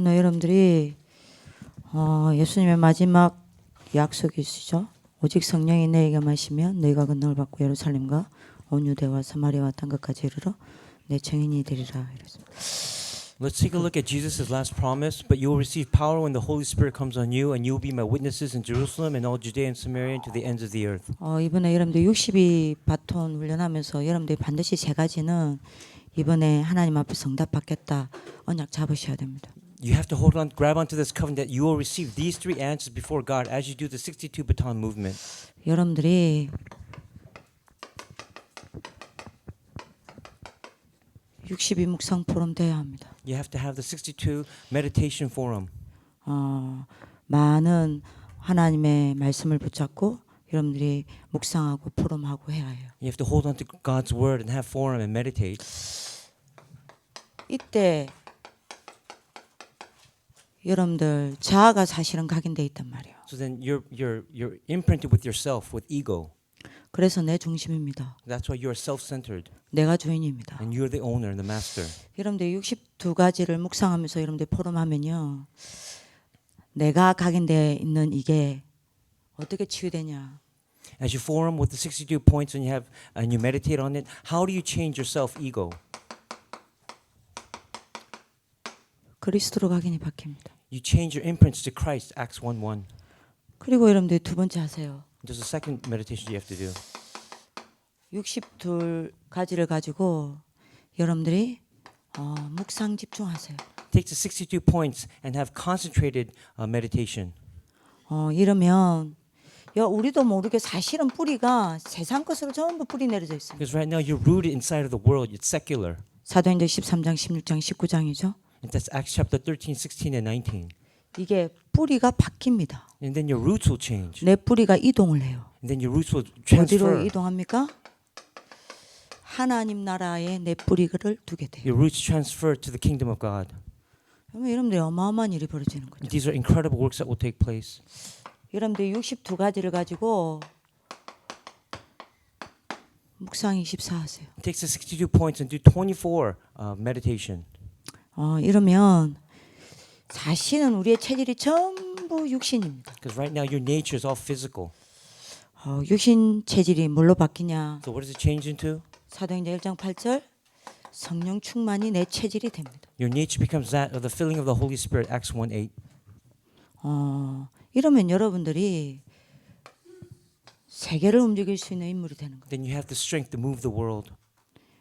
오늘 여러분들이 예수님의 마지막 약속이시죠. 오직 성령이 너희에게 마시면 너희가 권능을 받고 예루살렘과 온 유대와 사마리아와 땅 끝까지 이르러 내 증인이 되리라. Let's take a look at Jesus' last promise. But you will receive power when the Holy Spirit comes on you, and you will be my witnesses in Jerusalem and all Judea and Samaria and to the ends of the earth. 이번에 여러분들 60이 바톤 훈련하면서 여러분들이 반드시 세 가지는 이번에 하나님 앞에서 응답받겠다 언약 잡으셔야 됩니다. You have to grab onto this covenant that you will receive these three answers before God as you do the 62 baton movement. 여러분들이 62 묵상 포럼 돼야 합니다. You have to have the 62 meditation forum. 많은 하나님의 말씀을 붙잡고 여러분들이 묵상하고 포럼하고 해야 해요. You have to hold on to God's word and have forum and meditate. 이때 여러분들 자아가 사실은 각인돼 있단 말이에요. So then you're imprinted with yourself, with ego. 그래서 내 중심입니다. That's why you are self-centered 내가 주인입니다. and you're the owner and the master. 여러분들 62가지를 묵상하면서 여러분들 포럼하면요. 내가 각인돼 있는 이게 어떻게 치유되냐? As you forum with the 62 points and you meditate on it, how do you change your self-ego? 그리스도로 각인이 바뀝니다. You change your imprints to Christ, Acts 1:1. 그리고 여러분들 두 번째 하세요. There's a second meditation you have to do. 62가지를 가지고 여러분들이 묵상 집중하세요. Take the 62 points and have concentrated meditation. 이러면 우리도 모르게 사실은 뿌리가 세상 것으로 전부 뿌리 내려져 있어요. Because right now you're rooted inside of the world. It's secular. 사도행전 13장, 16장, 19장이죠. And that's Acts chapter 13, 16, and 19. 이게 뿌리가 바뀝니다. And then your roots will change. 내 뿌리가 이동을 해요. And then your roots will 어디로 transfer. 이동합니까? 하나님 나라에 내 뿌리를 두게 돼요. Your roots transfer to the kingdom of God. 그러면 여러분들이 어마어마한 일이 벌어지는 거죠. And these are incredible works that will take place. 여러분들이 62가지를 가지고 묵상 24 하세요. It takes the 62 points and do 24 meditation. 이러면 사실은 우리의 체질이 전부 육신입니다. Because right now your nature is all physical. 육신 체질이 뭘로 바뀌냐? So what does it change into? 사도행전 1장 8절 성령 충만이 내 체질이 됩니다. Your nature becomes that of the filling of the Holy Spirit, Acts 1:8. 이러면 여러분들이 세계를 움직일 수 있는 인물이 되는 거예요. Then you have the strength to move the world.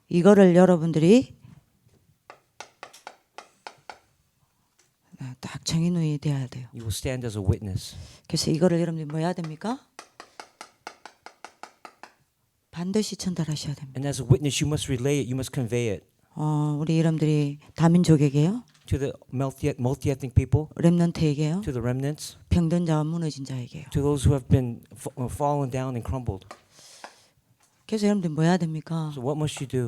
이거를 여러분들이 딱 정인우이 돼야 돼요. You will stand as a witness. 그래서 이거를 여러분들이 뭐 해야 됩니까? 반드시 전달하셔야 됩니다. And as a witness, you must relay it. You must convey it 우리 여러분들이 다민족에게요, to the multi-ethnic people, 렘넌트에게요, to the remnants, 병든 자와 무너진 자에게요. to those who have been fallen down and crumbled. 그래서 여러분들이 뭐 해야 됩니까? So what must you do?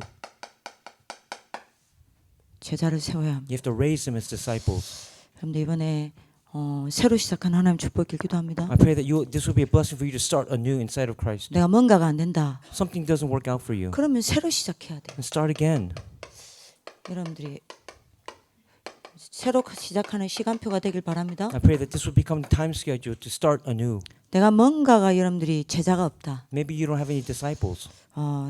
제자를 세워야 합니다. You have to raise them as disciples. 여러분들 이번에 새로 시작한 하나님 축복을 기도합니다. I pray that this will be a blessing for you to start anew inside of Christ. 내가 뭔가가 안 된다. Something doesn't work out for you. 그러면 새로 시작해야 돼요. And start again. 여러분들이 새로 시작하는 시간표가 되길 바랍니다. I pray that this will become time schedule to start anew. 내가 뭔가가 여러분들이 제자가 없다. Maybe you don't have any disciples.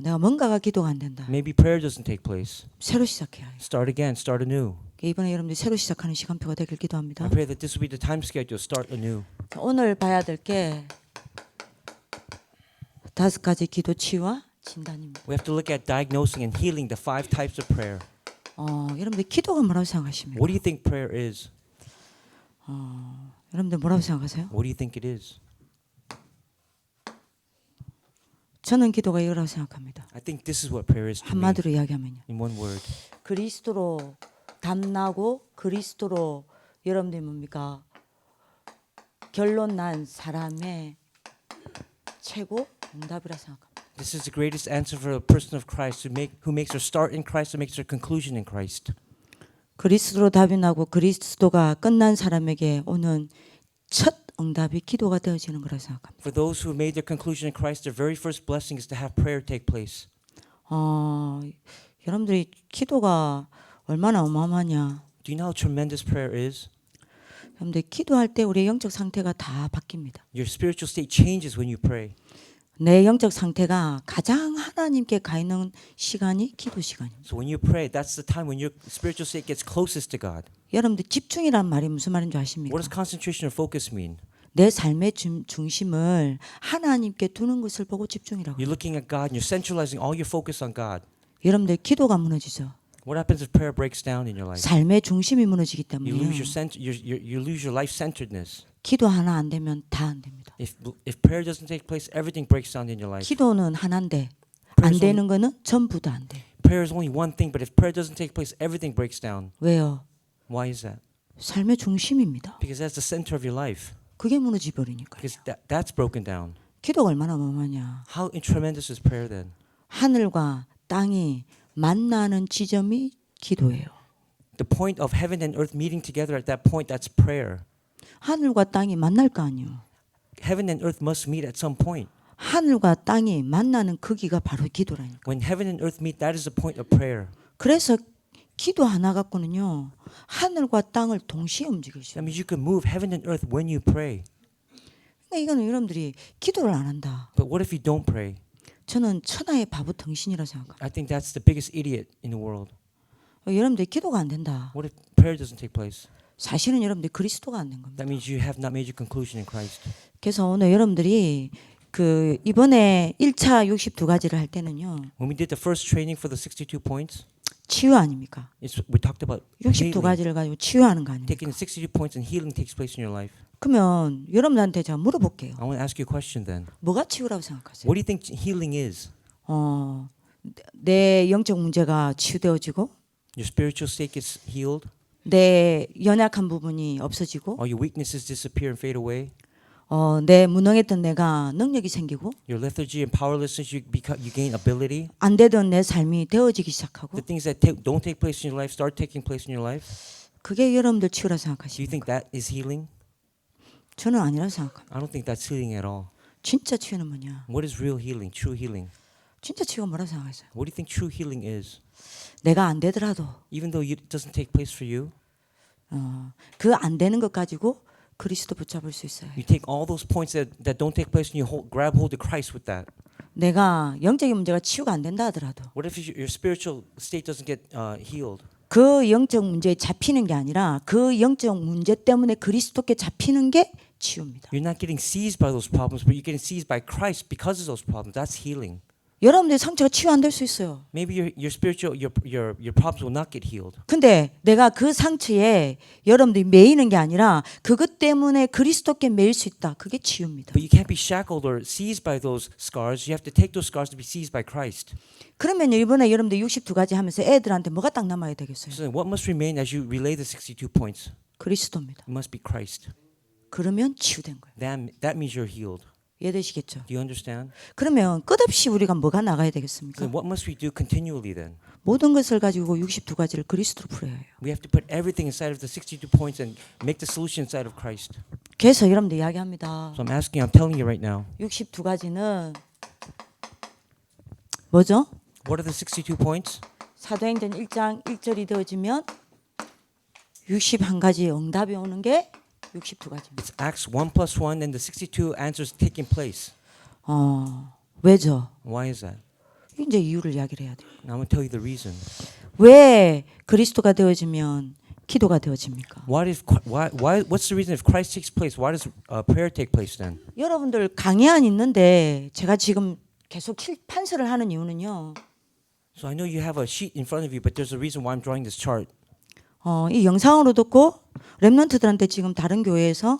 내가 뭔가가 기도가 안 된다. Maybe prayer doesn't take place. 새로 시작해야 해요. Start again. Start anew. 이번에 여러분들이 새로 시작하는 시간표가 되길 기도합니다. I pray that this will be the time schedule. Start anew. 오늘 봐야 될 게 5가지 기도 치유와 진단입니다. We have to look at diagnosing and healing the 5 types of prayer. 여러분들 기도가 뭐라고 생각하십니까? What do you think prayer is? 여러분들 뭐라고 생각하세요? What do you think it is? 저는 기도가 이거라고 생각합니다. I think this is what prayer is to me. 한마디로 이야기하면요. In one word. 그리스도로 담나고 그리스도로 여러분들이 뭡니까? 결론 난 사람의 최고 응답이라 생각합니다. This is the greatest answer for a person of Christ who makes her start in Christ and makes her conclusion in Christ. 그리스도로 답이 나고 그리스도가 끝난 사람에게 오는 첫 응답이 기도가 되어지는 거라 생각합니다. For those who made their conclusion in Christ, their very first blessing is to have prayer take place. 여러분들이 기도가 얼마나 어마어마하냐? Do you know how tremendous prayer is? 여러분들 기도할 때 우리의 영적 상태가 다 바뀝니다. Your spiritual state changes when you pray. 내 영적 상태가 가장 하나님께 가 있는 시간이 기도 시간입니다. So when you pray, that's the time when your spiritual state gets closest to God. 여러분들 집중이란 말이 무슨 말인 줄 아십니까? What does concentration or focus mean? 내 삶의 중심을 하나님께 두는 것을 보고 집중이라고. You're looking at God and you're centralizing all your focus on God. 여러분들 기도가 무너지죠. What happens if prayer breaks down in your life? 삶의 중심이 무너지기 You 때문에 lose your life centeredness. 기도 하나 안 되면 다 안 됩니다. If prayer doesn't take place, everything breaks down in your life. 기도는 하나인데 안 되는 거는 전부 다 안 돼. Prayer is only one thing, but if prayer doesn't take place, everything breaks down. 왜요? Why is that? 삶의 중심입니다. Because that's the center of your life. 그게 무너져 버리니까요. Because that's broken down. 기도가 얼마나 어마어마하냐. How tremendous is prayer then? 하늘과 땅이 만나는 지점이 기도예요. The point of heaven and earth meeting together at that point, that's prayer. 하늘과 땅이 만날 거 아니에요. Heaven and earth must meet at some point. 하늘과 땅이 만나는 거기가 바로 기도라니까. When heaven and earth meet, that is the point of prayer. 그래서 기도 하나 갖고는요. 하늘과 땅을 동시에 움직일 수 That 있어요. means you can move heaven and earth when you pray. 그러니까 이거는 여러분들이 기도를 안 한다. But what if you don't pray? 저는 천하의 바보 등신이라 생각합니다. I think that's the biggest idiot in the world. 여러분들 기도가 안 된다. What if prayer doesn't take place? 사실은 여러분들 그리스도가 안 된 겁니다. That means you have not made your conclusion in Christ. 그래서 오늘 여러분들이 그 이번에 1차 62가지를 할 때는요. When we did the first training for the 62 points, 치유 아닙니까? we talked about healing. 62가지를 가지고 치유하는 거 아닙니까? Taking the 62 points and healing takes place in your life. 그러면 여러분한테 제가 물어볼게요. I want to ask you a question then. 뭐가 치유라고 생각하세요? What do you think healing is? 내 영적 문제가 치유되어지고 Your spiritual state gets healed? 내 연약한 부분이 없어지고 All your weaknesses disappear and fade away? 내 무능했던 내가 능력이 생기고 Your lethargy and powerlessness, you gain ability? 안 되던 내 삶이 되어지기 시작하고 The things that don't take place in your life start taking place in your life? 그게 여러분들 치유라 Do you 생각하십니까? think that is healing? 저는 아니라 생각합니다. I don't think that's healing at all. 진짜 치유는 뭐냐? What is real healing, true healing? 진짜 치유가 뭐라 생각하세요? What do you think true healing is? 내가 안 되더라도 Even though it doesn't take place for you, 그 안 되는 것 가지고 그리스도 붙잡을 수 있어요. you take all those points that don't take place and you grab hold of Christ with that. 내가 영적인 문제가 치유가 안 된다 하더라도 What if your spiritual state doesn't get healed? 그 영적 문제에 잡히는 게 아니라 그 영적 문제 때문에 그리스도께 잡히는 게 치유입니다. You're not getting seized by those problems, but you're getting seized by Christ because of those problems. That's healing. 여러분들 상처가 치유 안 될 수 있어요. Maybe your spiritual your problems will not get healed. 근데 내가 그 상처에 여러분들이 매이는 게 아니라 그것 때문에 그리스도께 매일 수 있다. 그게 치유입니다. But you can't be shackled or seized by those scars. You have to take those scars to be seized by Christ. 그러면 이번에 여러분들 62가지 하면서 애들한테 뭐가 딱 남아야 되겠어요? So then what must remain as you relay the 62 points? 그리스도입니다. It must be Christ. 그러면 치유된 거예요. That means you're healed. 이해되시겠죠? Do you understand? 그러면 끝없이 우리가 뭐가 나가야 되겠습니까? So what must we do continually then? 모든 것을 가지고 62가지를 그리스도로 풀어야 해요. We have to put everything inside of the 62 points and make the solution inside of Christ. 그래서 여러분들 이야기합니다. So I'm telling you right now. 62가지는 뭐죠? What are the 62 points? 사도행전 1장 1절이 되어지면 61가지 응답이 오는 게 62가지입니다. It's Acts 1 plus 1 and the 62 answers taking place. 왜죠? Why is that? 이제 이유를 이야기를 해야 돼요. Now I'm going to tell you the reason. 왜 그리스도가 되어지면 기도가 되어집니까? What's the reason if Christ takes place? Why does prayer take place then? 여러분들 강의안 있는데 제가 지금 계속 판서를 하는 이유는요. So I know you have a sheet in front of you, but there's a reason why I'm drawing this chart. 이 영상으로 듣고 렘넌트들한테 지금 다른 교회에서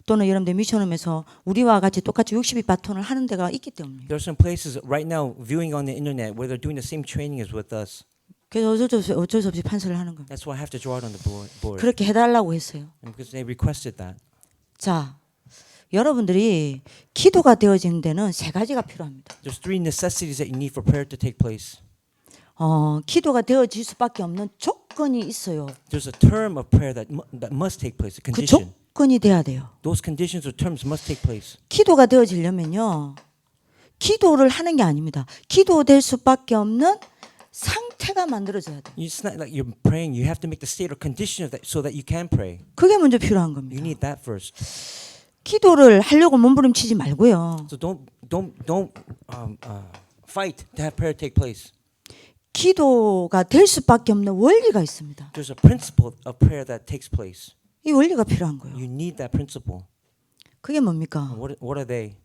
또는 여러분들 미션홈에서 우리와 같이 똑같이 62바톤을 하는 데가 있기 때문에. There are some places right now viewing on the internet where they're doing the same training as with us. 그래서 어쩔 수 없이 판서를 하는 거예요. That's why I have to draw it on the board. 그렇게 해달라고 했어요. And because they requested that. 자, 여러분들이 기도가 되어지는 데는 세 가지가 필요합니다. There's three necessities that you need for prayer to take place. 기도가 되어질 수밖에 없는 조건이 있어요. There's a term of prayer that must take place, a 그 condition. 조건이 돼야 돼요. Those conditions or terms must take place. 기도가 되어지려면요. 기도를 하는 게 아닙니다. 기도될 수밖에 없는 상태가 만들어져야 돼. It's not like you're praying. You have to make the state or condition of that so that you can pray. 그게 먼저 필요한 You 겁니다. need that first. 기도를 하려고 몸부림치지 말고요. So don't fight to have prayer take place. 기도가 될 수밖에 없는 원리가 있습니다. There's a principle of prayer that takes place. 이 원리가 필요한 거예요. You need that principle. 그게 뭡니까? What are they?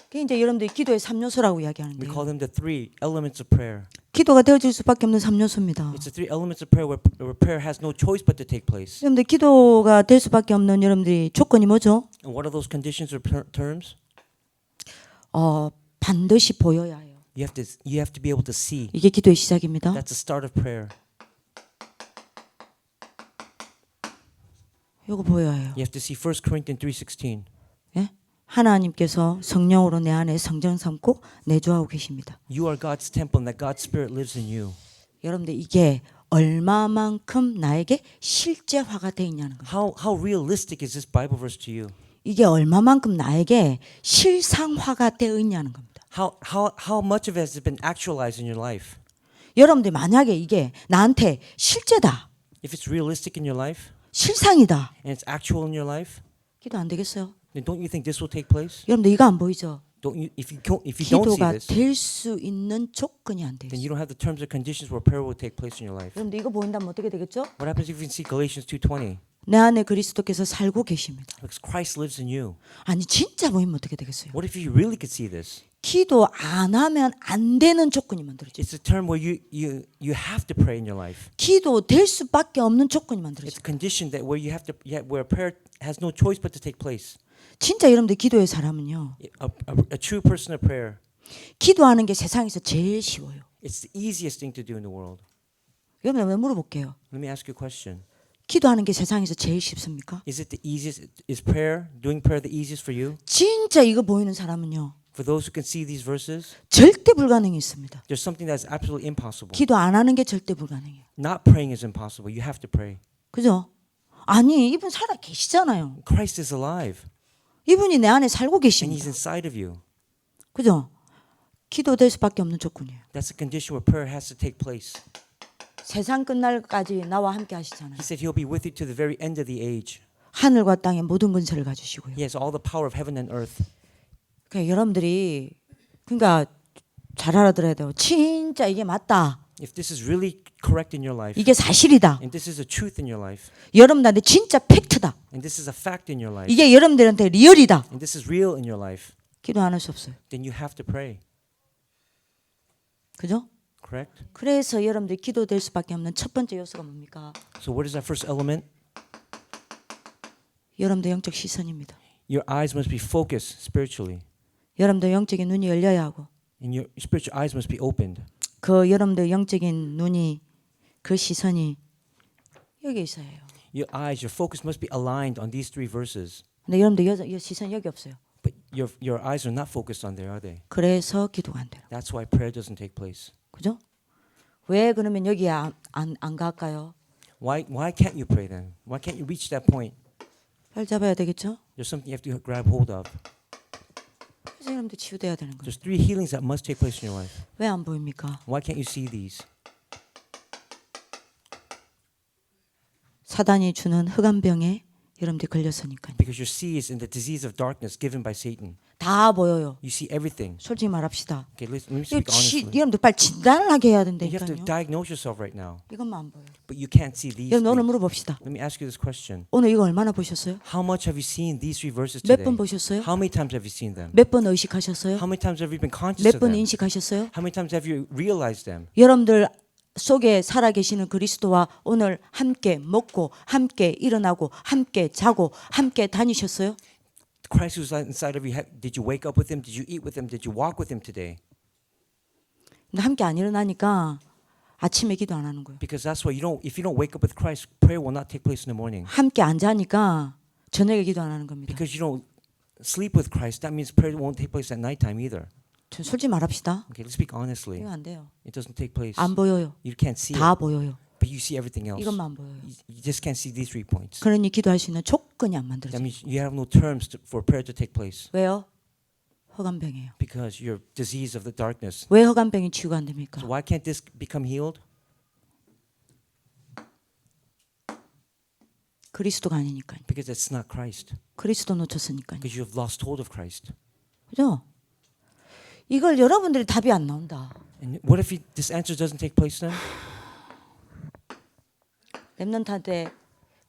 그게 이제 여러분들이 기도의 3요소라고 We 이야기하는데요. call them the three elements of prayer. 기도가 되어질 수밖에 없는 3요소입니다. It's the three elements of prayer where prayer has no choice but to take place. 여러분들 기도가 될 수밖에 없는 여러분들이 조건이 뭐죠? And what are those conditions or terms? 반드시 보여야 해요. You have to be able to see. 이게 기도의 시작입니다. That's the start of prayer. 이거 보여야 해요. You have to see 1 Corinthians 3:16. 예? 하나님께서 성령으로 내 안에 성전 삼고 내주하고 계십니다. You are God's temple and that God's spirit lives in you. 여러분들 이게 얼마만큼 나에게 실제화가 돼 있냐는 거예요. How realistic is this Bible verse to you? 이게 얼마만큼 나에게 실상화가 되어 있냐는 겁니다. How much of it has been actualized in your life? 여러분들 만약에 이게 나한테 실제다, If it's realistic in your life 실상이다, and it's actual in your life, 기도 안 되겠어요? then don't you think this will take place? 여러분들 이거 안 보이죠? If you don't see 기도가 this, 될 수 있는 조건이 안 돼 then 있어요. you don't have the terms or conditions where prayer will take place in your life. 여러분들 이거 보인다면 어떻게 되겠죠? What happens if you can see Galatians 2:20? 내 안에 그리스도께서 살고 계십니다. Because Christ lives in you. 아니 진짜 보이면 어떻게 되겠어요? What if you really could see this? 기도 안 하면 안 되는 조건이 만들어져요. It's a term where you have to pray in your life. 기도 될 수밖에 없는 조건이 It's 만들어져요. a condition that where you have to where prayer has no choice but to take place. 진짜 여러분들 기도의 사람은요. A true person of prayer. 기도하는 게 세상에서 제일 쉬워요. It's the easiest thing to do in the world. 여러분 물어볼게요. Let me ask you a question. 기도하는 게 세상에서 제일 쉽습니까? Is it the easiest? Is doing prayer the easiest for you? 진짜 이거 보이는 사람은요. For those who can see these verses, 절대 불가능이 있습니다. there's something that's absolutely impossible. 기도 안 하는 게 절대 불가능해요. Not praying is impossible. You have to pray. 그죠? 아니 이분 살아 계시잖아요. Christ is alive 이분이 내 안에 살고 and 계십니다. he's inside of you. 그죠? 기도될 수밖에 없는 조건이에요. That's a condition where prayer has to take place. 세상 끝날까지 나와 함께 하시잖아요. He said he'll be with you to the very end of the age. 하늘과 땅의 모든 권세를 가지시고요. He has all the power of heaven and earth. 그러니까 여러분들이 잘 알아들어야 돼요. 진짜 이게 맞다. If this is really correct in your life, 이게 사실이다. and this is a truth in your life, 여러분들한테 진짜 팩트다. and this is a fact in your life, 이게 여러분들한테 리얼이다. and this is real in your life, 기도 안 할 수 없어요. then you have to pray. 그죠? Correct? 그래서 여러분들 기도될 수밖에 없는 첫 번째 요소가 뭡니까? So what is that first element? 여러분들 영적 시선입니다. Your eyes must be focused spiritually, 여러분들 영적인 눈이 열려야 하고 and your spiritual eyes must be opened. 그 여러분들 영적인 눈이 그 시선이 여기 있어야 해요. Your eyes, your focus must be aligned on these three verses. 근데 여러분들 시선 여기 없어요. But your eyes are not focused on there, are they? 그래서 기도가 안 돼요. That's why prayer doesn't take place. 그죠? 왜 그러면 여기에 안 갈까요? Why can't you pray then? Why can't you reach that point? 빨리 잡아야 되겠죠? There's something you have to grab hold of. 그래서 여러분들 치유돼야 되는 거예요. There's three healings that must take place in your life. 왜 안 보입니까? Why can't you see these? 사단이 주는 흑암병에 여러분들이 걸렸으니까요. Because your see is in the disease of darkness given by Satan. 다 보여요. You see everything. 솔직히 말합시다. Okay, let me 이거 speak honestly. 여러분들 빨리 진단을 하게 해야 You have to 된다니까요. diagnose yourself right now, 이것만 안 보여요. but you can't see these. 여러분 오늘 things. 물어봅시다. Let me ask you this question. 오늘 이거 얼마나 보셨어요? How much have you seen these three verses 몇 today? 번 보셨어요? How many times have you seen them? 몇 번 의식하셨어요? How many times have you been conscious 몇 of 번 them? 인식하셨어요? How many times have you realized them? 여러분들 속에 살아계시는 그리스도와 오늘 함께 먹고 함께 일어나고 함께 자고 함께 다니셨어요? Christ who's inside of you, did you wake up with him? Did you eat with him? Did you walk with him today? 근데 함께 안 일어나니까 아침에 기도 안 하는 거예요. Because that's why if you don't wake up with Christ, prayer will not take place in the morning. 함께 안 자니까 저녁에 기도 안 하는 겁니다. Because you don't sleep with Christ, that means prayer won't take place at nighttime either. 전 솔직히 말합시다. Okay, let's speak honestly. 이거 안 돼요. It doesn't take place. 안 보여요. You can't see 다 it, 보여요. but you see everything else. 이것만 보여요. You just can't see these 3 points. 그러니 기도할 수 있는 조건이 안 That 만들어져요. means you have no terms for prayer to take place. 왜요? 흑암병이에요. Because you're disease of the darkness. 왜 흑암병이 치유가 안 됩니까? So why can't this become healed? 그리스도가 아니니까요. Because it's not Christ. 그리스도 놓쳤으니까요. Because you have lost hold of Christ. 그죠? 이걸 여러분들이 답이 안 나온다. And what if this answer doesn't take place then? 렘넌트한테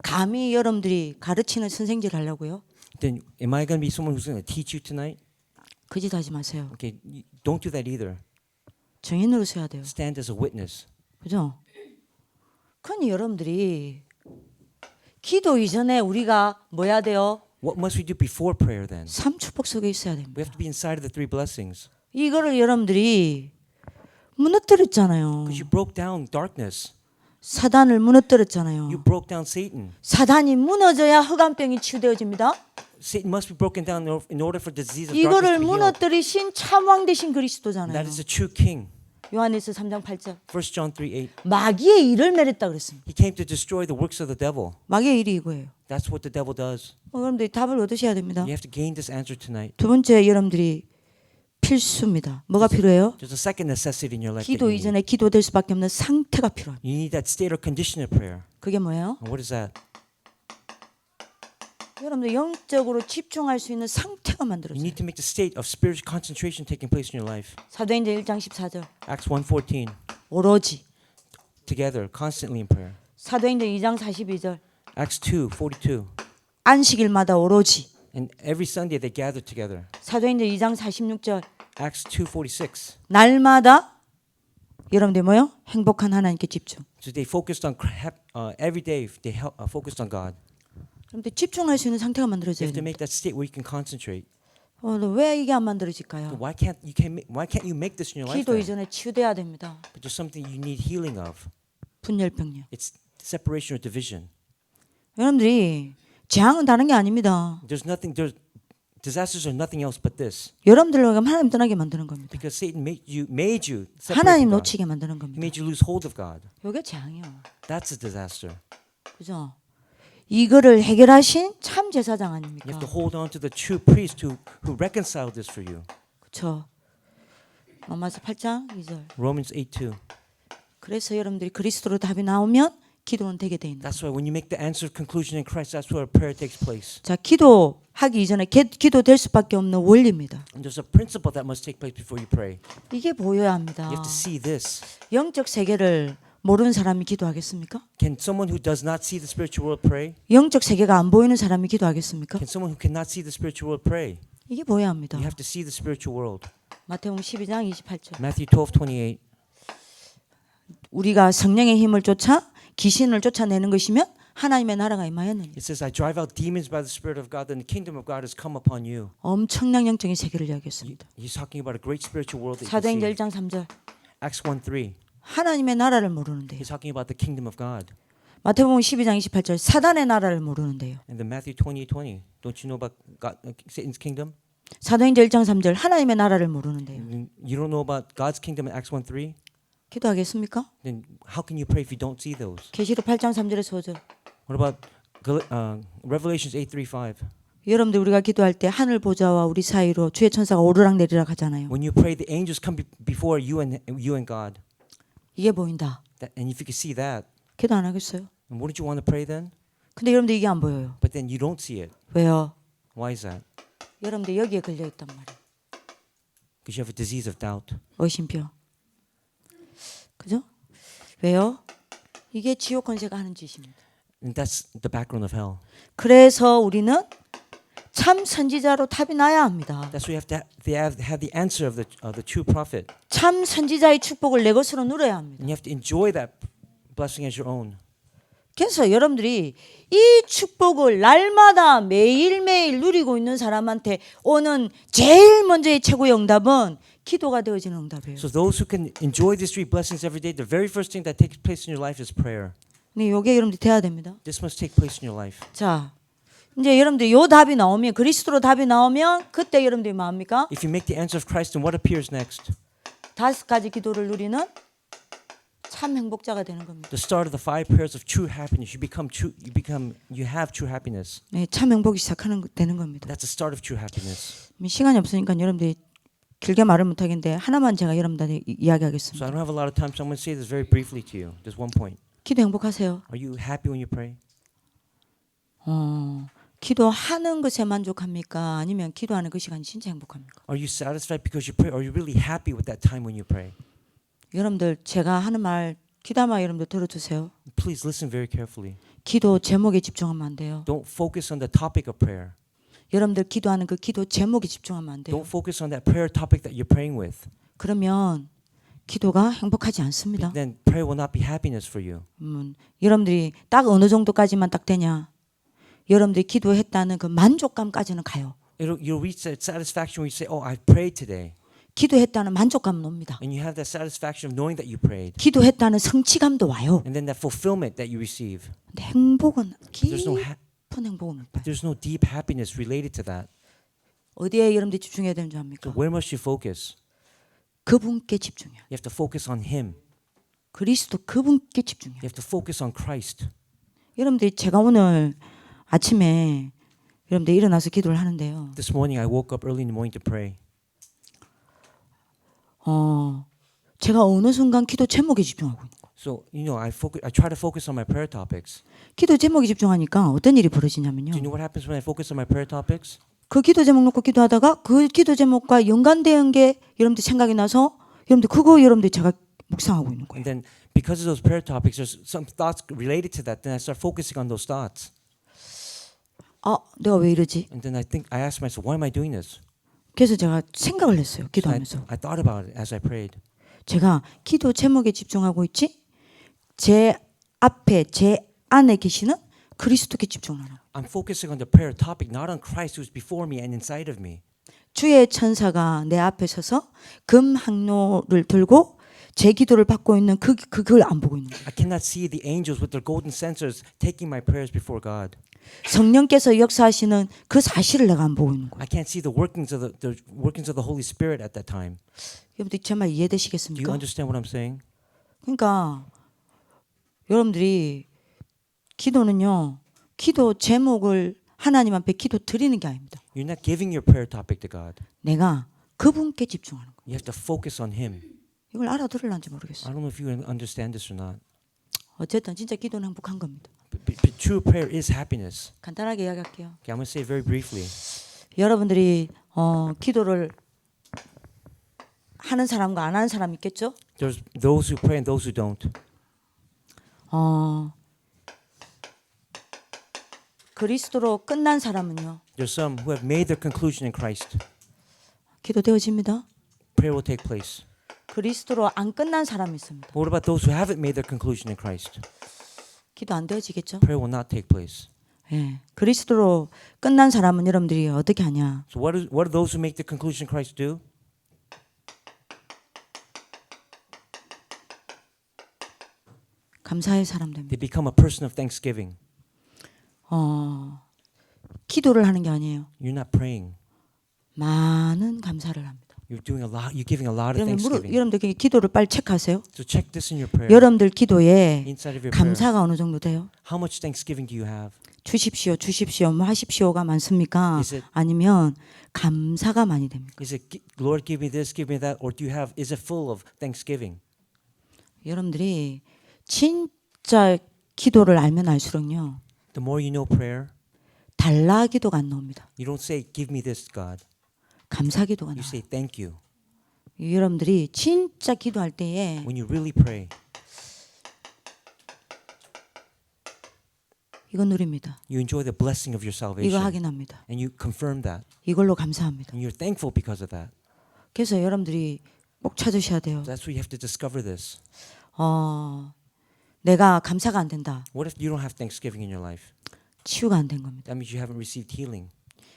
감히 여러분들이 가르치는 선생질 하려고요? Then am I going to be someone who's going to teach you tonight? 그 짓 하지 마세요. Okay, don't do that either. 증인으로 서야 돼요. Stand as a witness. 그죠? 그러니 여러분들이 기도 이전에 우리가 뭐 해야 돼요? What must we do before prayer then? 삼축복 속에 있어야 We 됩니다. have to be inside of the three blessings. 이거를 여러분들이 무너뜨렸잖아요. Because you broke down darkness. 사단을 무너뜨렸잖아요. You broke down Satan. 사단이 무너져야 흑암병이 치유되어집니다. Satan must be broken down in order for the disease of darkness 이거를 to be healed. 무너뜨리신 참왕 되신 And 그리스도잖아요. that is the true king. 요한일서 3장 8절. 1 John 3:8. 마귀의 일을 멸했다 그랬습니다. He came to destroy the works of the devil. 마귀의 일이 이거예요. That's what the devil does. 여러분들이 답을 얻으셔야 됩니다. You have to gain this answer tonight. 두 번째 여러분들이 필수입니다. 뭐가 필요해요? There's a second necessity in your life. that 기도 you need. 이전에 기도될 수밖에 없는 상태가 필요합니다. You need that state or condition of prayer. 그게 뭐예요? And what is that? 여러분들 영적으로 집중할 수 있는 상태가 You 만들어져요. need to make the state of spiritual concentration taking place in your life. 사도행전 1장 14절. Acts 1:14. 오로지. Together, constantly in prayer. 사도행전 2장 42절. Acts 2:42. 안식일마다 오로지. And every Sunday they gathered together. 사도행전 2장 46절. Acts 2:46. 날마다 여러분들 뭐요? 행복한 하나님께 집중. So they focused on every day. They focused on God. 여러분들 집중할 수 있는 상태가 You 만들어져야 have to 돼요. make that state where you can concentrate. 왜 이게 안 만들어질까요? Why can't you make this in your life? 기도 then? 이전에 치유돼야 됩니다. But there's something you need healing of. 분열병력. It's separation or division. 여러분들이 재앙은 다른 게 아닙니다. Disasters are nothing else but this. 여러분들로 하나님 떠나게 만드는 겁니다. Because Satan made you separate 하나님 from God. 놓치게 만드는 He 겁니다. made you lose hold of God. 이게 재앙이요. That's a disaster. 그죠? 이거를 해결하신 참 제사장 You have 아닙니까? to hold on to the true priest who reconciled this for you. 그렇죠. 로마서 8장 2절. Romans 8:2. 그래서 여러분들이 그리스도로 답이 나오면 기도는 되게 돼 있는. That's why when you make the answer conclusion in Christ, that's where prayer takes place. 자, 기도하기 이전에 기도될 수밖에 없는 원리입니다. And there's a principle that must take place before you pray. 이게 보여야 합니다. You have to see this. 영적 세계를 모르는 사람이 기도하겠습니까? Can someone who does not see the spiritual world pray? 영적 세계가 안 보이는 사람이 기도하겠습니까? Can someone who cannot see the spiritual world pray? 이게 보여야 합니다. You have to see the spiritual world. 마태복음 12장 28절. Matthew 12:28. 우리가 성령의 힘을 쫓아 귀신을 쫓아내는 것이면 하나님의 나라가 임하였느니. It says, "I drive out demons by the Spirit of God, and the kingdom of God has come upon you." 엄청난 영적인 세계를 이야기했습니다. He's talking about a great spiritual world that you 사도행전 can see. 1장 3절. Acts 1:3. 하나님의 나라를 모르는데요. He's talking about the kingdom of God. 마태복음 12장 28절. 사단의 나라를 모르는데요. And then Matthew 28:20. Don't you know about Satan's kingdom? 사도행전 1장 3절. 하나님의 나라를 모르는데요. You don't know about God's kingdom in Acts 1:3? 기도하겠습니까? Then how can you pray if you don't see those? 계시록 8장 3절에서 5절. What about Revelations 8:3-5? 여러분들 우리가 기도할 때 하늘 보좌와 우리 사이로 주의 천사가 오르락 내리락 하잖아요. When you pray, the angels come before you and God. 이게 보인다. And if you can see that, 기도 안 하겠어요? then wouldn't you want to pray then? 근데 여러분들 이게 안 보여요. But then you don't see it. 왜요? Why is that? 여러분들 여기에 걸려 있단 말이에요. Because you have a disease of doubt. 의심병. 그죠? 왜요? 이게 지옥 권세가 하는 짓입니다. And that's the background of hell. 그래서 우리는 참 선지자로 답이 나야 합니다. That's why you have the answer of the true prophet. 참 선지자의 축복을 내 것으로 누려야 합니다. And you have to enjoy that blessing as your own. 그래서 여러분들이 이 축복을 날마다 매일매일 누리고 있는 사람한테 오는 제일 먼저의 최고의 응답은 기도가 되어지는 응답이에요. So those who can enjoy these three blessings every day, the very first thing that takes place in your life is prayer. 네, 이게 여러분들이 돼야 됩니다. This must take place in your life. 자, 이제 여러분들이 요 답이 나오면 그리스도로 답이 나오면 그때 여러분들이 뭐 합니까? If you make the answer of Christ, then what appears next? 5가지 기도를 누리는 참 행복자가 되는 겁니다. The start of the 5 prayers of true happiness. You have true happiness. 네, 참 행복이 시작하는 되는 겁니다. That's the start of true happiness. 시간이 없으니까 여러분들이 길게 말을 못 하겠는데 하나만 제가 여러분들한테 So 이야기하겠습니다. I don't have a lot of time, so I'm going to say this very briefly to you. Just one point. 기도 행복하세요? Are you happy when you pray? 기도하는 것에 만족합니까? 아니면 기도하는 그 시간이 진짜 행복합니까? Are you satisfied because you pray? Are you really happy with that time when you pray? 여러분들 제가 하는 말 귀담아 여러분들 들어주세요. Please listen very carefully. 기도 제목에 집중하면 안 돼요. Don't focus on the topic of prayer. 여러분들 기도하는 그 기도 제목에 집중하면 안 돼요. Don't focus on that prayer topic that you're praying with. 그러면 기도가 행복하지 않습니다. Then prayer will not be happiness for you. 여러분들이 딱 어느 정도까지만 딱 되냐? 여러분들이 기도했다는 그 만족감까지는 가요. You'll reach that satisfaction where you say, "Oh, I prayed today," 기도했다는 만족감은 옵니다. and you have that satisfaction of knowing that you prayed, 기도했다는 성취감도 와요. and then that fulfillment that you receive. 근데 행복은 There's no 깊은 행복은 못 봐요. there's no deep happiness related to that. 어디에 여러분들이 집중해야 되는 줄 압니까? So where must you focus? 그분께 집중해요. You have to focus on Him. 그리스도 그분께 집중해요. You have to focus on Christ. 여러분들이 제가 오늘 아침에 여러분들 일어나서 기도를 하는데요. This morning I woke up early in the morning to pray. 제가 어느 순간 기도 제목에 집중하고 있는 거예요. So I try to focus on my prayer topics. 기도 제목에 집중하니까 어떤 일이 벌어지냐면요. Do you know what happens when I focus on my prayer topics? 그 기도 제목 놓고 기도하다가 그 기도 제목과 연관된 게 여러분들 생각이 나서 여러분들 그거 여러분들 제가 묵상하고 있는 거예요. And then because of those prayer topics, there's some thoughts related to that. Then I start focusing on those thoughts. 내가 왜 이러지? And then I ask myself, why am I doing this? 그래서 제가 생각을 했어요. 기도하면서. I thought about it as I prayed. 제가 기도 제목에 집중하고 있지? 제 앞에 제 안에 계시는 그리스도께 집중을 하는 거예요. I'm focusing on the prayer topic, not on Christ who's before me and inside of me. 주의 천사가 내 앞에 서서 금 항로를 들고 제 기도를 받고 있는 그걸 안 보고 있는 거예요. I cannot see the angels with their golden censers taking my prayers before God. 성령께서 역사하시는 그 사실을 내가 안 보고 있는 거예요. I can't see the workings of the Holy Spirit at that time. 여러분들 제 말 Do you 이해되시겠습니까? understand what I'm saying? 그러니까 여러분들이 기도는요. 기도 제목을 하나님 앞에 기도 드리는 게 아닙니다. You're not giving your prayer topic to God. 내가 그분께 집중하는 거예요. You have to focus on Him. 이걸 알아들을런지 모르겠어요. I don't know if you understand this or not. 어쨌든 진짜 기도는 행복한 겁니다. But true prayer is happiness. 간단하게 이야기할게요. Okay, I'm going to say it very briefly. 여러분들이 기도를 하는 사람과 안 하는 사람 있겠죠? There's those who pray and those who don't. 그리스도로 끝난 사람은요. There's some who have made their conclusion in Christ. 기도되어집니다. Prayer will take place. 그리스도로 안 끝난 사람이 있습니다. But what about those who haven't made their conclusion in Christ? 기도 안 되어지겠죠? Prayer will not take place. 예. 그리스도로 끝난 사람은 여러분들이 어떻게 하냐? So what do those who make the conclusion in Christ do? 감사의 사람 됩니다. They become a person of thanksgiving. 기도를 하는 게 아니에요. You're not praying. 많은 감사를 합니다. You're doing a lot. You're giving a lot of thanksgiving. 여러분들 기도를 빨리 체크하세요. So check this in your prayer. 여러분들 기도에 Inside of your prayer. 감사가 어느 정도 돼요? How much thanksgiving do you have? 주십시오, 뭐 하십시오가 많습니까? Is it- 아니면 감사가 많이 됩니까? Is it Lord, give me this, give me that, or is it full of thanksgiving? 여러분들이 진짜 기도를 알면 알수록요. The more you know prayer, 달라 기도가 안 나옵니다. you don't say, "Give me this, God." 감사 기도가 You 나와요. say, "Thank you." 여러분들이 진짜 기도할 때에 When you really pray, 이거 누립니다. you enjoy the blessing of your 이거 salvation, 확인합니다. and you confirm that, 이걸로 감사합니다. and you're thankful because of that. 그래서 여러분들이 꼭 찾으셔야 돼요. That's why you have to discover this. 내가 감사가 안 된다. What if you don't have thanksgiving in your life? 치유가 안 된 겁니다. That means you haven't received healing.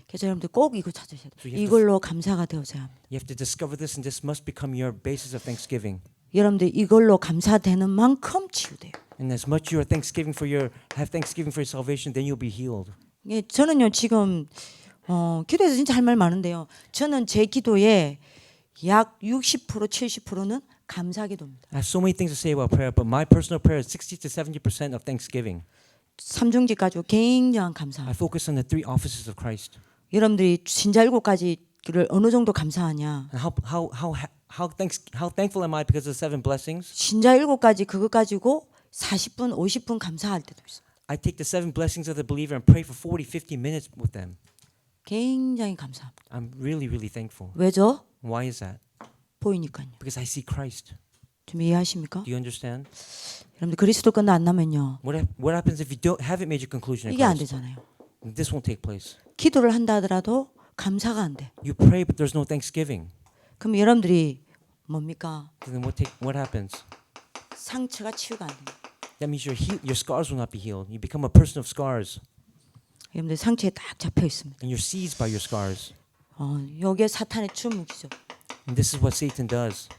그래서 여러분들 꼭 이거 찾으셔야 돼요. So you have to- 이걸로 감사가 되어져야 합니다. You have to discover this, and this must become your basis of thanksgiving. 여러분들 이걸로 감사되는 만큼 치유돼요. And as much you are have thanksgiving for your salvation, then you'll be healed. 예, 저는요 지금 기도에서 진짜 할 말 많은데요. 저는 제 기도에 약 60% 70%는 감사기도입니다. I have so many things to say about prayer, but my personal prayer is 60 to 70% of thanksgiving. 삼중직 가지고 굉장한 감사. I focus on the three offices of Christ. 여러분들이 신자 7가지를 어느 정도 감사하냐? And how thankful am I because of the 7 blessings? 신자 7가지 그것 가지고 40분, 50분 감사할 때도 있어요. I take the 7 blessings of the believer and pray for 40, 50 minutes with them. 굉장히 감사합니다. I'm really, really thankful. 왜죠? Why is that? 보이니까요. Because I see Christ. 좀 이해하십니까? Do you understand? 여러분들 그리스도 끝나 안 나면요. What happens if you haven't made your conclusion in 이게 안 Christ? 되잖아요. This won't take place. 기도를 한다 하더라도 감사가 안 돼. You pray, but there's no thanksgiving. 그럼 여러분들이 뭡니까? Then what happens? 상처가 치유가 안 됩니다. That means your scars will not be healed. You become a person of scars, 여러분들 상처에 딱 잡혀 있습니다. and you're seized by your scars. 요게 사탄의 주무기죠. And this is what Satan does.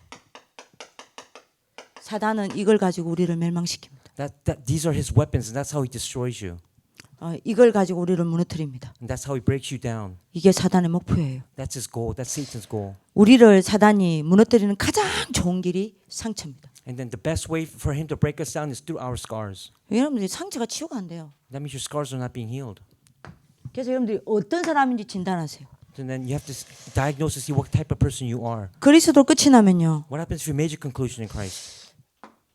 사단은 이걸 가지고 우리를 멸망시킵니다. These are his weapons, and that's how he destroys you. 이걸 가지고 우리를 무너뜨립니다. And that's how he breaks you down. 이게 사단의 목표예요. That's his goal. That's Satan's goal. 우리를 사단이 무너뜨리는 가장 좋은 길이 상처입니다. And then the best way for him to break us down is through our scars. 여러분들이 상처가 치유가 안 돼요. That means your scars are not being healed. 그래서 여러분들이 어떤 사람인지 진단하세요. And then you have to diagnose to see what type of person you are. 그리스도 끝이 나면요. What happens if you made your conclusion in Christ?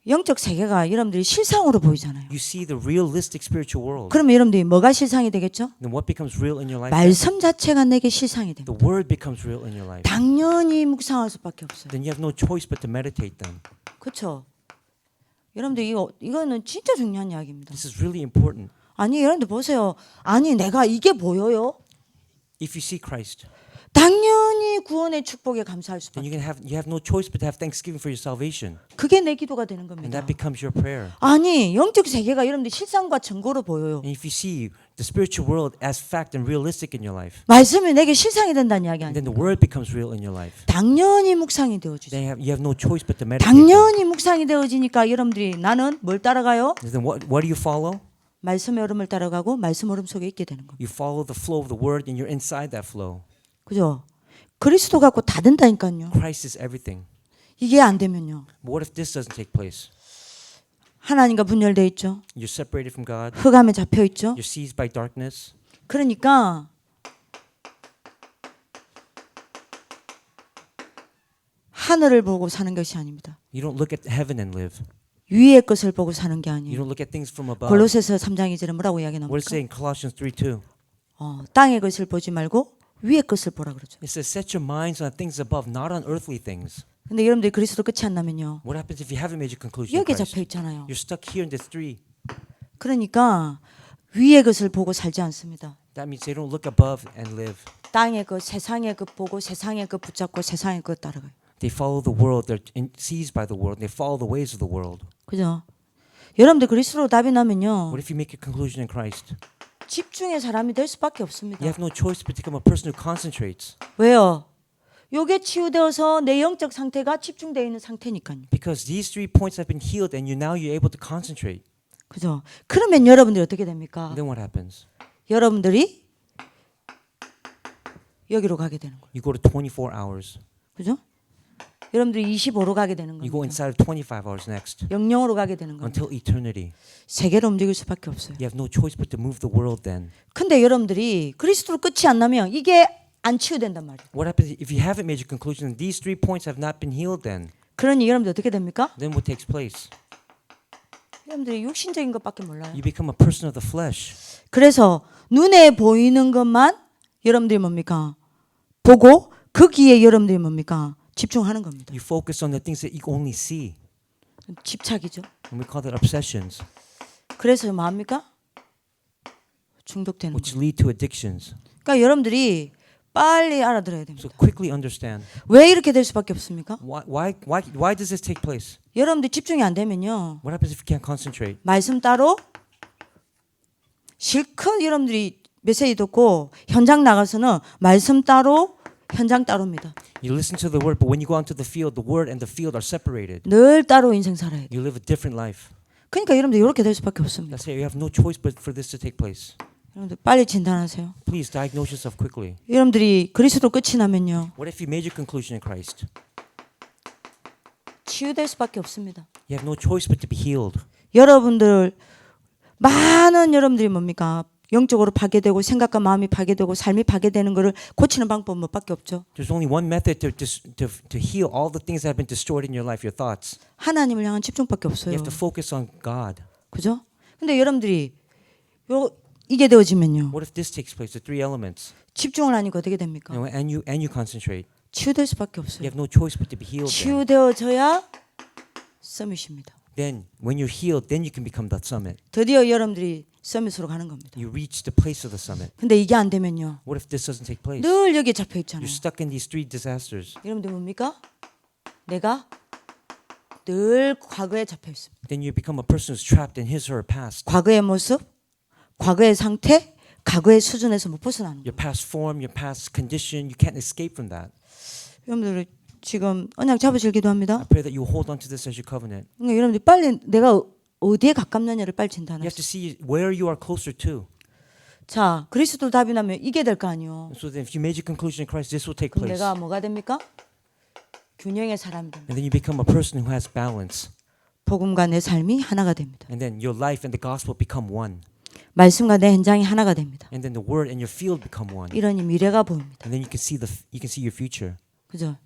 영적 세계가 여러분들이 실상으로 보이잖아요. You see the realistic spiritual world. 그러면 여러분들이 뭐가 실상이 되겠죠? Then what becomes real in your life? 말씀 자체가 내게 실상이 됩니다. The word becomes real in your life. 당연히 묵상할 수밖에 없어요. Then you have no choice but to meditate them. 그렇죠? 여러분들 이거는 진짜 중요한 이야기입니다. This is really important. 아니 여러분들 보세요. 아니 내가 이게 보여요? If you see Christ, 당연히 구원의 축복에 감사할 then 수밖에. you have no choice but to have thanksgiving for your salvation. 그게 내 기도가 되는 And 겁니다. that becomes your prayer. 아니 영적 세계가 여러분들 실상과 증거로 보여요. And if you see the spiritual world as fact and realistic in your life, 말씀이 내게 실상이 된다는 이야기 and 아니에요. then the word becomes real in your life, 당연히 묵상이 되어지죠. then you have no choice but to meditate them. 당연히 묵상이 되어지니까 여러분들이 나는 뭘 따라가요? And then what do you follow? 말씀의 흐름을 따라가고 말씀 흐름 속에 있게 되는 겁니다. You follow the flow of the word and you're inside that flow. 그죠? 그리스도 갖고 다 된다니까요. Christ is everything. 이게 안 되면요. But what if this doesn't take place? 하나님과 분열돼 있죠. You're separated from God. 흑암에 잡혀 있죠. You're seized by darkness. 그러니까 하늘을 보고 사는 것이 아닙니다. You don't look at heaven and live. 위의 것을 보고 사는 게 You 아니에요. don't look at things from above. 골로새서 3장 2절에 뭐라고 이야기 What does it say 나옵니까? in Colossians 3:2? 땅의 것을 보지 말고 위의 것을 보라 그러죠. It says, set your minds on things above, not on earthly things. 근데 여러분들이 그리스도 끝이 안 나면요. What happens if you haven't made your conclusion in 여기에 Christ? 잡혀 있잖아요. You're stuck here in this three. 그러니까 위의 것을 보고 살지 않습니다. That means they don't look above and live. 땅의 것, 세상의 것 보고 세상의 것 붙잡고 세상의 것 따라가요. They follow the world. They're seized by the world. They follow the ways of the world. 그죠? 여러분들 그리스도로 답이 나면요. What if you make your conclusion in Christ? 집중의 사람이 될 수밖에 없습니다. You have no choice but to become a person who concentrates. 왜요? 요게 치유되어서 내 영적 상태가 집중되어 있는 상태니까요. Because these 3 points have been healed and you're able to concentrate. 그죠? 그러면 여러분들이 어떻게 됩니까? Then what happens? 여러분들이 여기로 가게 되는 거예요. You go to 24 hours. 그죠? 여러분들이 25로 가게 되는 You go 겁니다. inside of 25 hours next 영영으로 가게 되는 겁니다. until eternity. 세계로 움직일 수밖에 없어요. You have no choice but to move the world then. 근데 여러분들이 그리스도로 끝이 안 나면 이게 안 치유된단 말이에요. What happens if you haven't made your conclusion and these 3 points have not been healed then? 그러니 여러분들 어떻게 됩니까? Then what takes place? 여러분들이 육신적인 것밖에 몰라요. You become a person of the flesh. 그래서 눈에 보이는 것만 여러분들이 뭡니까? 보고 거기에 여러분들이 뭡니까? 집중하는 겁니다. You focus on the things that you only see. 집착이죠. And we call that obsessions, 그래서 뭐합니까? 중독되는 which 거예요. lead to addictions. 그러니까 여러분들이 빨리 알아들어야 됩니다. So quickly understand. 왜 이렇게 될 수밖에 없습니까? Why does this take place? 여러분들이 집중이 안 되면요. What happens if you can't concentrate? 말씀 따로 실컷 여러분들이 메시지 듣고 현장 나가서는 말씀 따로 현장 따로입니다. You listen to the word, but when you go out to the word and the field are separated. 늘 따로 인생 살아야 돼. You live a different life. 그러니까 여러분들 이렇게 될 수밖에 없습니다. That's it. You have no choice but for this to take place. 여러분들 빨리 진단하세요. Please diagnose yourself quickly. 여러분들이 그리스도 끝이 나면요. What if you made your conclusion in Christ? 치유될 수밖에 없습니다. You have no choice but to be healed. 여러분들 많은 여러분들이 뭡니까? 영적으로 파괴되고 생각과 마음이 파괴되고 삶이 파괴되는 것을 고치는 방법 뭐밖에 없죠. There's only one method to heal all the things that have been destroyed in your life, your thoughts. 하나님을 향한 집중밖에 You 없어요. have to focus on God. 그죠? 근데 여러분들이 이게 되어지면요. What if this takes place? The three elements. 집중을 하니까 어떻게 됩니까? And you concentrate. 치유될 수밖에 You 없어요. have no choice but to be healed. Then. 치유되어져야 서밋입니다. Then when you're healed, then you can become that summit. 드디어 여러분들이 서밋으로 가는 겁니다. You reach the place of the summit. 근데 이게 안 되면요. What if this doesn't take place? 늘 여기에 잡혀 있잖아요. You're stuck in these three disasters. 여러분들 뭡니까? 내가 늘 과거에 잡혀 있습니다. Then you become a person who's trapped in his or her past. 과거의 모습, 과거의 상태, 과거의 수준에서 못 벗어나는 거예요. Your past form, your past condition, you can't escape from that. 여러분들 지금 언약 잡으실 기도합니다. I pray that you hold on to this as your covenant. 그러니까 여러분들 빨리 내가 어디에 가깝느냐를 빨리 You 진단하세요. have to see where you are closer to. 자, 그리스도 답이 나면 이게 될 거 아니요. So then if you made your conclusion in Christ, this will take 그럼 place. 내가 뭐가 됩니까? 균형의 사람이 됩니다. And then you become a person who has balance. 복음과 내 삶이 하나가 됩니다. And then your life and the gospel become one. 말씀과 내 현장이 하나가 됩니다. And then the word and your field become one. 이러니 미래가 보입니다. And then you can see your future. 그죠?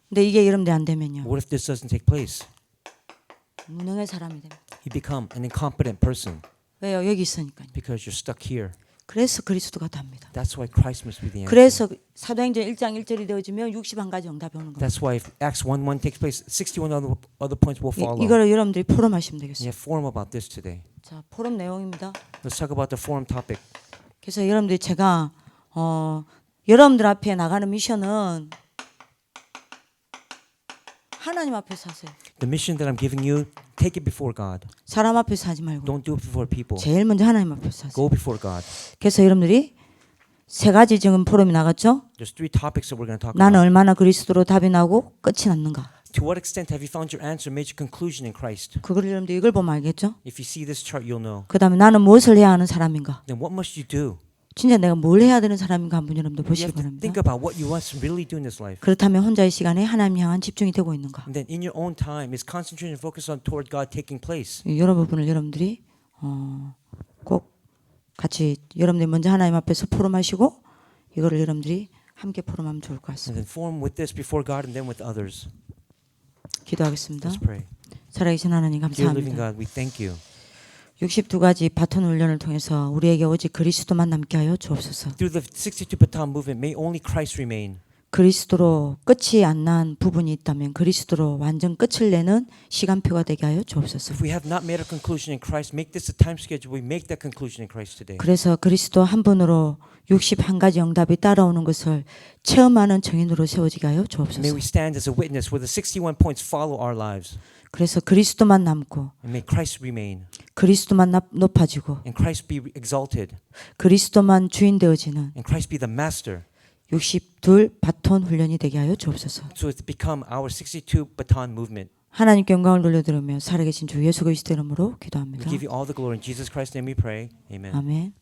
근데 이게 여러분들 안 되면요. What if this doesn't take place? 무능의 사람이 됩니다. You become an incompetent person 왜요? 여기 있으니까요. because you're stuck here. 그래서 그리스도가 답니다. That's why Christ must be the answer. 그래서 사도행전 1장 1절이 되어지면 61가지 응답이 오는 겁니다. That's why if Acts 1:1 takes place, 61 other points will follow. 이거를 여러분들이 포럼하시면 You 되겠습니다. have forum about this today. 자, 포럼 내용입니다. Let's talk about the forum topic. 그래서 여러분들이 제가 여러분들 앞에 나가는 미션은 하나님 앞에서 하세요. The mission that I'm giving you, take it before God. 사람 앞에서 하지 말고 Don't do it before people. 제일 먼저 하나님 앞에서 하세요. Go before God. 그래서 여러분들이 세 가지 지금 포럼이 나갔죠. There's three topics that we're going to talk 나는 about. 얼마나 그리스도로 답이 나고 끝이 났는가. To what extent have you found your answer, made your conclusion in Christ? 그걸 여러분들 이걸 보면 알겠죠. If you see this chart, you'll know. 그 다음에 나는 무엇을 해야 하는 사람인가. Then what must you do? 진짜 내가 뭘 해야 되는 사람인가 한번 여러분들 You 보시기 have to 바랍니다. think about what you must really do in this life. 그렇다면 혼자의 시간에 하나님 향한 집중이 되고 있는가. And then in your own time, is concentration and focus on toward God taking place? 여러 부분을 여러분들이 꼭 같이 여러분들이 먼저 하나님 앞에서 포럼하시고 이거를 여러분들이 함께 포럼하면 좋을 것 And 같습니다. then form with this before God and then with others. 기도하겠습니다. Let's pray. 살아계신 하나님 Dear living 감사합니다. God, we thank you. 62가지 바톤 훈련을 통해서 우리에게 오직 그리스도만 남게 하여 주옵소서. Through the 62 baton movement, may only Christ remain. 그리스도로 끝이 안 난 부분이 있다면 그리스도로 완전 끝을 내는 시간표가 되게 하여 주옵소서. If we have not made our conclusion in Christ, make this a time schedule. We make that conclusion in Christ today. 그래서 그리스도 한 분으로 61가지 응답이 따라오는 것을 체험하는 증인으로 세워지게 하여 May 주옵소서. we stand as a witness where the 61 points follow our lives. 그래서 그리스도만 남고 And may Christ remain. 그리스도만 높아지고 And Christ be exalted. 그리스도만 주인 되어지는 And Christ be the master. 62 바톤 훈련이 되게 하여 주옵소서. So it's become our 62 baton movement. 하나님께 영광을 돌려드리며 살아계신 주 예수 그리스도 이름으로 We 기도합니다. give you all the glory. In Jesus Christ's name we pray. Amen. 아멘.